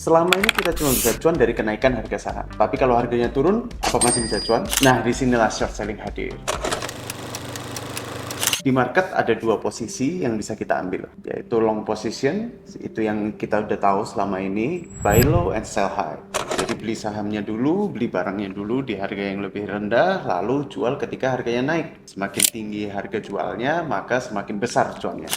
Selama ini kita cuma bisa cuan dari kenaikan harga saham. Tapi kalau harganya turun, apa masih bisa cuan? Nah, disinilah short selling hadir. Di market ada dua posisi yang bisa kita ambil, yaitu long position, itu yang kita udah tahu selama ini, buy low and sell high. Jadi beli sahamnya dulu, beli barangnya dulu di harga yang lebih rendah, lalu jual ketika harganya naik. Semakin tinggi harga jualnya, maka semakin besar cuannya.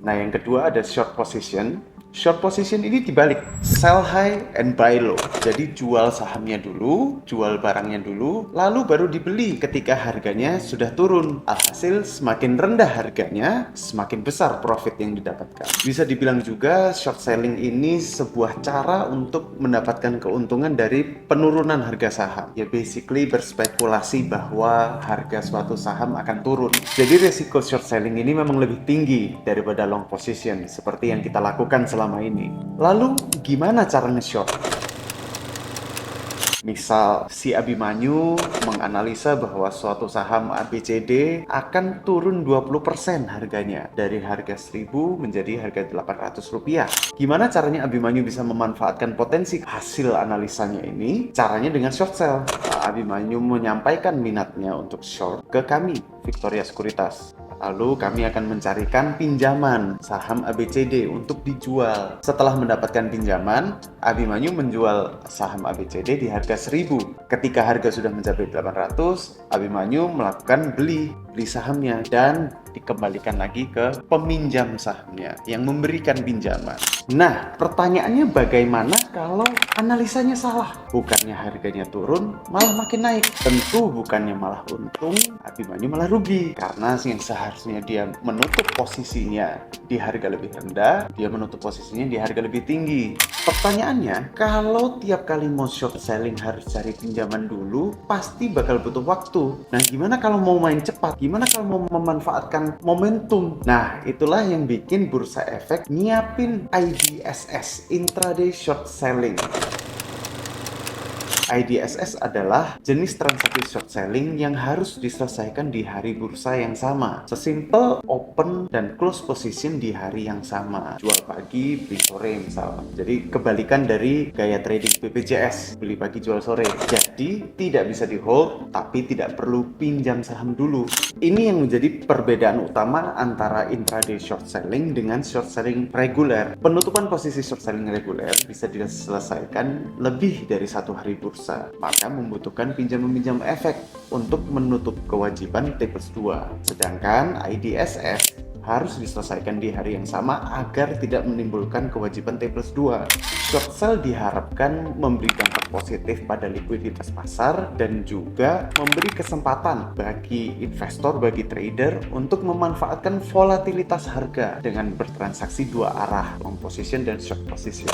Nah, yang kedua ada short position. Short position ini dibalik, sell high and buy low. Jadi jual sahamnya dulu, jual barangnya dulu, lalu baru dibeli ketika harganya sudah turun. Alhasil semakin rendah harganya, semakin besar profit yang didapatkan. Bisa dibilang juga short selling ini sebuah cara untuk mendapatkan keuntungan dari penurunan harga saham. Ya basically berspekulasi bahwa harga suatu saham akan turun. Jadi resiko short selling ini memang lebih tinggi daripada long position seperti yang kita lakukan selama ini. Lalu gimana cara nge-short? Misal si Abimanyu menganalisa bahwa suatu saham ABCD akan turun 20% harganya dari harga 1000 menjadi harga 800 rupiah. Gimana caranya Abimanyu bisa memanfaatkan potensi hasil analisanya ini? Caranya dengan short sell. Abimanyu menyampaikan minatnya untuk short ke kami, Victoria Sekuritas. Lalu kami akan mencarikan pinjaman saham ABCD untuk dijual. Setelah mendapatkan pinjaman, Abimanyu menjual saham ABCD di harga 1000. Ketika harga sudah mencapai 800, Abimanyu melakukan beli sahamnya dan dikembalikan lagi ke peminjam sahamnya yang memberikan pinjaman. Nah, pertanyaannya bagaimana kalau analisanya salah? Bukannya harganya turun, malah makin naik. Tentu bukannya malah untung, Abimanyu malah rugi. Karena yang seharusnya dia menutup posisinya di harga lebih rendah, dia menutup posisinya di harga lebih tinggi. Pertanyaannya, kalau tiap kali mau short selling harus cari pinjaman dulu, pasti bakal butuh waktu. Nah, gimana kalau mau main cepat? Gimana kalau mau memanfaatkan momentum? Nah, itulah yang bikin Bursa Efek nyiapin IDSS, Intraday Short Selling. IDSS adalah jenis transaksi short selling yang harus diselesaikan di hari bursa yang sama. Sesimpel open dan close position di hari yang sama. Jual pagi, beli sore misal. Jadi kebalikan dari gaya trading BPJS, beli pagi jual sore. Jadi tidak bisa di hold, tapi tidak perlu pinjam saham dulu. Ini yang menjadi perbedaan utama antara intraday short selling dengan short selling reguler. Penutupan posisi short selling reguler bisa diselesaikan lebih dari satu hari bursa. Maka membutuhkan pinjam-meminjam efek untuk menutup kewajiban T+2. Sedangkan IDSS harus diselesaikan di hari yang sama agar tidak menimbulkan kewajiban T+2. Short sell diharapkan memberi dampak positif pada likuiditas pasar dan juga memberi kesempatan bagi investor, bagi trader untuk memanfaatkan volatilitas harga dengan bertransaksi dua arah, long position dan short position.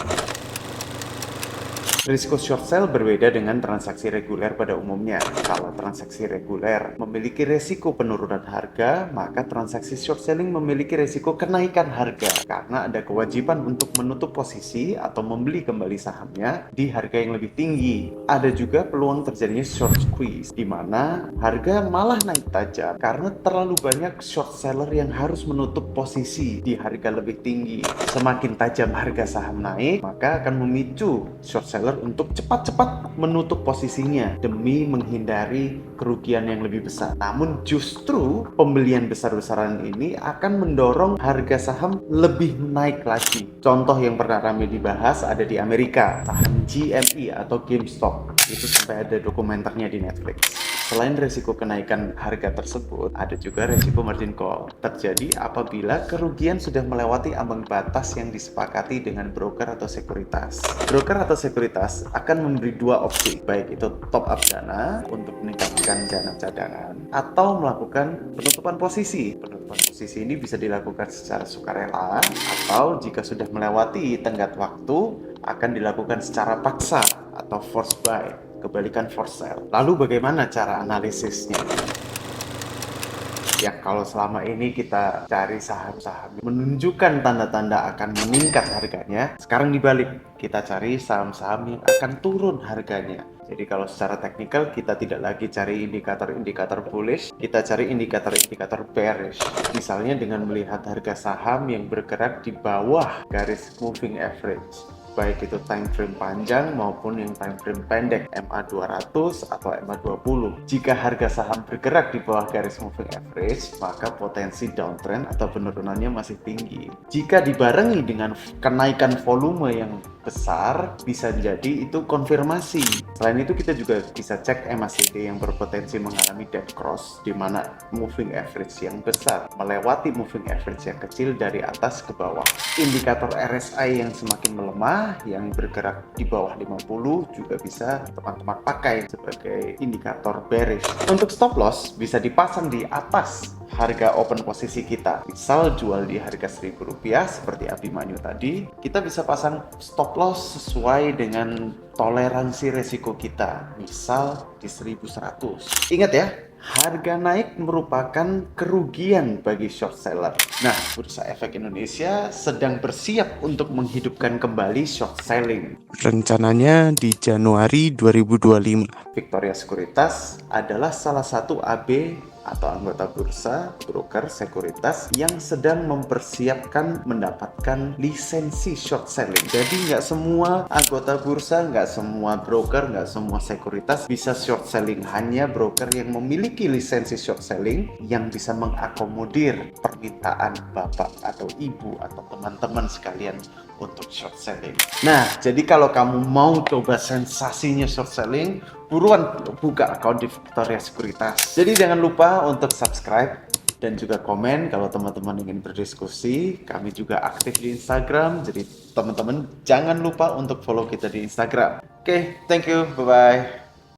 Risiko short sell berbeda dengan transaksi reguler pada umumnya. Kalau transaksi reguler memiliki risiko penurunan harga, maka transaksi short selling memiliki risiko kenaikan harga karena ada kewajiban untuk menutup posisi atau membeli kembali sahamnya di harga yang lebih tinggi. Ada juga peluang terjadinya short squeeze, di mana harga malah naik tajam karena terlalu banyak short seller yang harus menutup posisi di harga lebih tinggi. Semakin tajam harga saham naik, maka akan memicu short seller untuk cepat-cepat menutup posisinya demi menghindari kerugian yang lebih besar. Namun justru pembelian besar-besaran ini akan mendorong harga saham lebih naik lagi. Contoh yang pernah ramai dibahas ada di Amerika, saham GME atau GameStop. Itu sampai ada dokumenternya di Netflix. Selain risiko kenaikan harga tersebut, ada juga risiko margin call. Terjadi apabila kerugian sudah melewati ambang batas yang disepakati dengan broker atau sekuritas. Broker atau sekuritas akan memberi dua opsi, baik itu top up dana untuk meningkatkan dana cadangan atau melakukan penutupan posisi. Penutupan posisi ini bisa dilakukan secara sukarela atau jika sudah melewati tenggat waktu akan dilakukan secara paksa atau force buy. Kebalikan force sell. Lalu bagaimana cara analisisnya? Ya kalau selama ini kita cari saham-saham menunjukkan tanda-tanda akan meningkat harganya, sekarang dibalik, kita cari saham-saham yang akan turun harganya. Jadi kalau secara teknikal kita tidak lagi cari indikator-indikator bullish, kita cari indikator-indikator bearish. Misalnya dengan melihat harga saham yang bergerak di bawah garis moving average. baik itu time frame panjang maupun yang time frame pendek, MA200 atau MA20. Jika harga saham bergerak di bawah garis moving average, maka potensi downtrend atau penurunannya masih tinggi. Jika dibarengi dengan kenaikan volume yang besar, bisa jadi itu konfirmasi. Selain itu kita juga bisa cek MACD yang berpotensi mengalami dead cross, di mana moving average yang besar melewati moving average yang kecil dari atas ke bawah. Indikator RSI yang semakin melemah, yang bergerak di bawah 50 juga bisa teman-teman pakai sebagai indikator bearish. Untuk stop loss bisa dipasang di atas harga open posisi kita. Misal jual di harga Rp1.000 seperti Abimanyu tadi, kita bisa pasang stop loss sesuai dengan toleransi resiko kita. Misal di 1.100. Ingat ya, harga naik merupakan kerugian bagi short seller. Nah, Bursa Efek Indonesia sedang bersiap untuk menghidupkan kembali short selling. Rencananya di Januari 2025. Victoria Sekuritas adalah salah satu AB atau anggota bursa, broker sekuritas yang sedang mempersiapkan mendapatkan lisensi short selling. Jadi nggak semua anggota bursa, nggak semua broker, nggak semua sekuritas bisa short selling. Hanya broker yang memiliki lisensi short selling yang bisa mengakomodir permintaan bapak atau ibu atau teman-teman sekalian untuk short selling. Nah, jadi kalau kamu mau coba sensasinya short selling, buruan buka akun di Victoria Sekuritas. Jadi jangan lupa untuk subscribe dan juga komen kalau teman-teman ingin berdiskusi. Kami juga aktif di Instagram, jadi teman-teman jangan lupa untuk follow kita di Instagram. Oke, thank you, bye-bye.